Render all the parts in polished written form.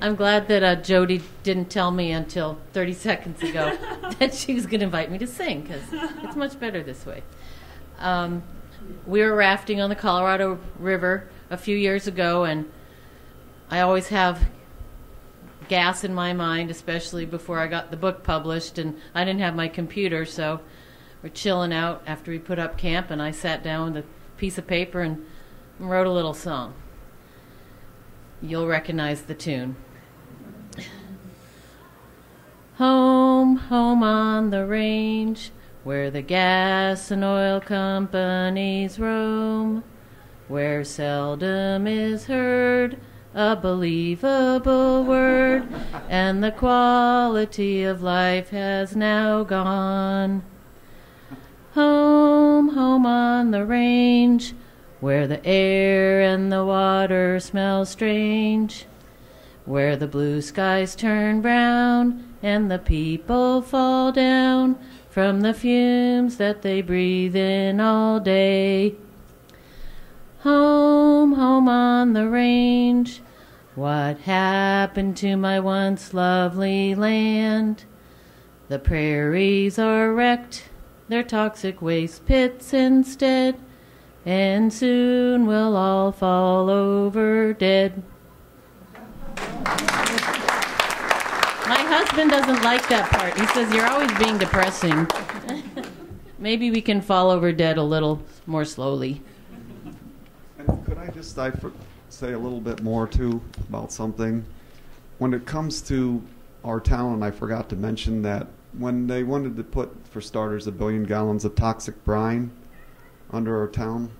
I'm glad that Jody didn't tell me until 30 seconds ago that she was going to invite me to sing, because it's much better this way. We were rafting on the Colorado River a few years ago, and I always have gas in my mind, especially before I got the book published, and I didn't have my computer, so we're chilling out after we put up camp, and I sat down with a piece of paper and wrote a little song. You'll recognize the tune. Home, home on the range, where the gas and oil companies roam, where seldom is heard a believable word, and the quality of life has now gone. Home, home on the range, where the air and the water smell strange, where the blue skies turn brown and the people fall down from the fumes that they breathe in all day. Home, home on the range, what happened to my once lovely land? The prairies are wrecked, they're toxic waste pits instead, and soon we'll all fall over dead. My husband doesn't like that part. He says, you're always being depressing. Maybe we can fall over dead a little more slowly. And could I just say a little bit more, too, about something? When it comes to our town, and I forgot to mention that when they wanted to put, for starters, 1 billion gallons of toxic brine under our town,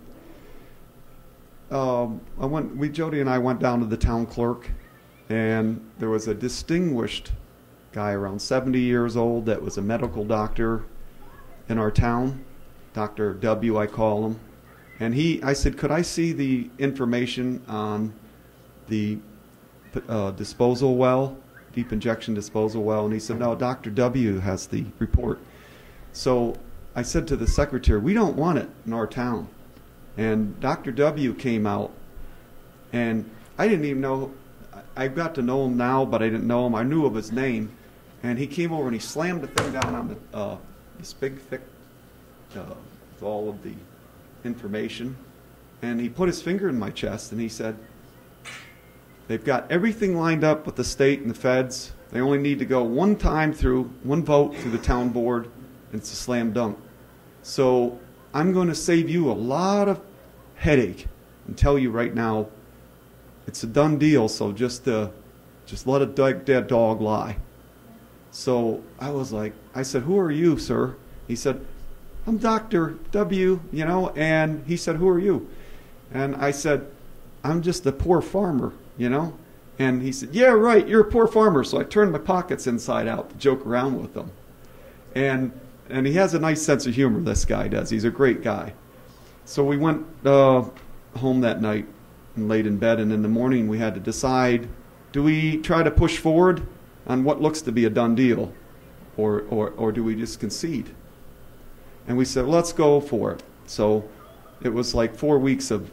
Jody and I went down to the town clerk, and there was a distinguished guy around 70 years old that was a medical doctor in our town, Dr. W, I call him. And I said, could I see the information on the disposal well, deep injection disposal well? And he said, no, Dr. W has the report. So I said to the secretary, we don't want it in our town. And Dr. W came out, and I didn't even know, I got to know him now, but I didn't know him. I knew of his name. And he came over and he slammed the thing down on this big, thick, with all of the information. And he put his finger in my chest and he said, they've got everything lined up with the state and the feds. They only need to go one vote through the town board, and it's a slam dunk. So I'm going to save you a lot of headache and tell you right now it's a done deal, so just let a dead dog lie. So I said, who are you, sir? He said, I'm Dr. W, and he said, who are you? And I said, I'm just a poor farmer, And he said, yeah, right, you're a poor farmer. So I turned my pockets inside out to joke around with him. And he has a nice sense of humor, this guy does. He's a great guy. So we went home that night and laid in bed, and in the morning we had to decide, do we try to push forward on what looks to be a done deal, or do we just concede? And we said, let's go for it. So it was like 4 weeks of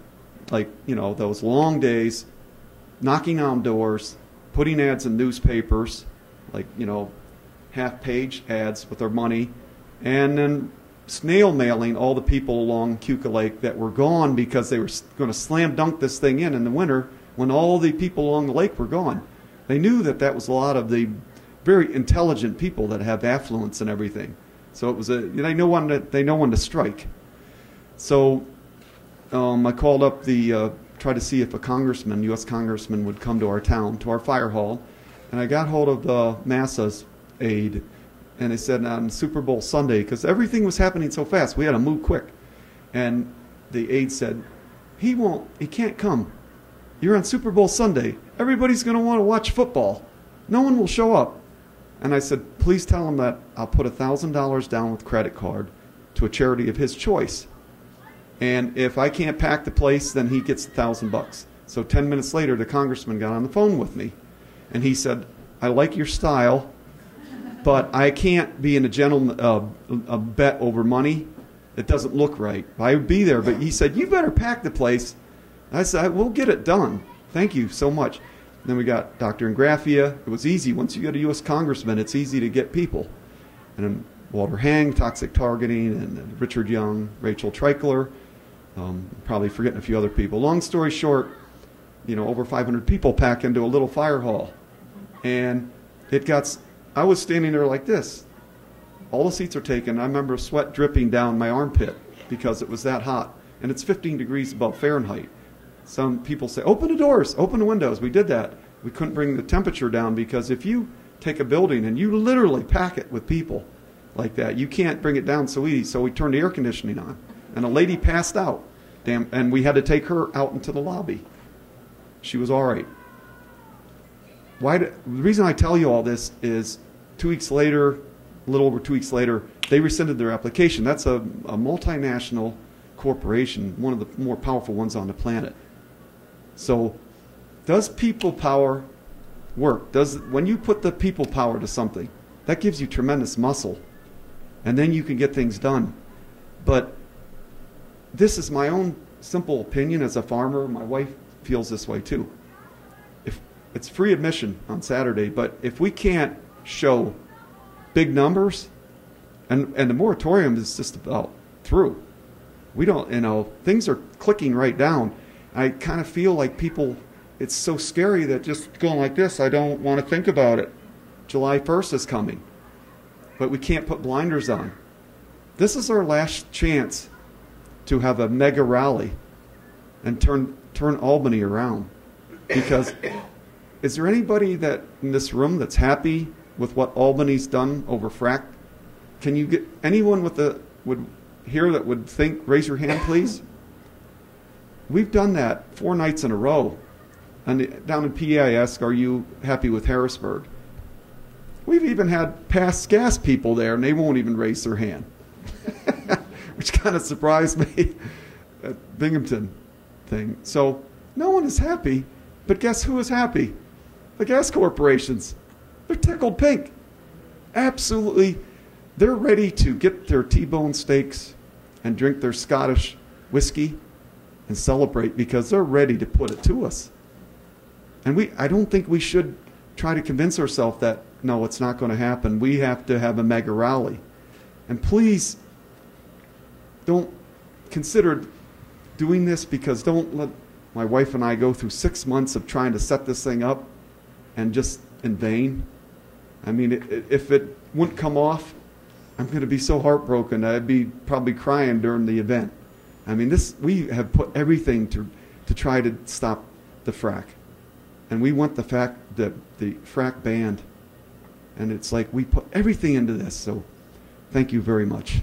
those long days, knocking on doors, putting ads in newspapers, half-page ads with our money, and then snail mailing all the people along Cuca Lake that were gone because they were going to slam dunk this thing in the winter when all the people along the lake were gone. They knew that was a lot of the very intelligent people that have affluence and everything. So it was they know when to strike. So I called up tried to see if a U.S. congressman would come to our town, to our fire hall, and I got hold of Massa's aide, and they said on Super Bowl Sunday, because everything was happening so fast, we had to move quick. And the aide said, he can't come. You're on Super Bowl Sunday. Everybody's going to want to watch football. No one will show up. And I said, please tell him that I'll put $1,000 down with credit card to a charity of his choice. And if I can't pack the place, then he gets $1,000. So 10 minutes later, the congressman got on the phone with me. And he said, I like your style, but I can't be in a bet over money. It doesn't look right. I would be there, but he said, you better pack the place. I said, we'll get it done. Thank you so much. Then we got Dr. Ingraffia. It was easy. Once you get a U.S. congressman, it's easy to get people. And then Walter Hang, toxic targeting, and Richard Young, Rachel Treichler, probably forgetting a few other people. Long story short, over 500 people pack into a little fire hall. And I was standing there like this. All the seats are taken. I remember sweat dripping down my armpit because it was that hot. And it's 15 degrees above Fahrenheit. Some people say, open the doors, open the windows. We did that. We couldn't bring the temperature down because if you take a building and you literally pack it with people like that, you can't bring it down so easy. So we turned the air conditioning on. And a lady passed out. And we had to take her out into the lobby. She was all right. The reason I tell you all this is 2 weeks later, a little over 2 weeks later, they rescinded their application. That's a multinational corporation, one of the more powerful ones on the planet. So does people power work? When you put the people power to something, that gives you tremendous muscle. And then you can get things done. But this is my own simple opinion as a farmer. My wife feels this way too. If it's free admission on Saturday, but if we can't show big numbers, and the moratorium is just about through. We don't, things are clicking right down. I kind of feel like people, it's so scary that just going like this, I don't want to think about it. July 1st is coming. But we can't put blinders on. This is our last chance to have a mega rally and turn Albany around. Because is there anybody that in this room that's happy with what Albany's done over frack? Can you get anyone would think, raise your hand, please? We've done that 4 nights in a row. And down in PA, I ask, are you happy with Harrisburg? We've even had past gas people there, and they won't even raise their hand, which kind of surprised me at Binghamton thing. So no one is happy, but guess who is happy? The gas corporations. They're tickled pink. Absolutely. They're ready to get their T-bone steaks and drink their Scottish whiskey and celebrate because they're ready to put it to us. And I don't think we should try to convince ourselves that, no, it's not going to happen. We have to have a mega rally. And please don't consider doing this, because don't let my wife and I go through 6 months of trying to set this thing up and just in vain. I mean, if it wouldn't come off, I'm going to be so heartbroken. I'd be probably crying during the event. I mean, we have put everything to try to stop the frack. And we want the frack banned. And it's like we put everything into this. So thank you very much.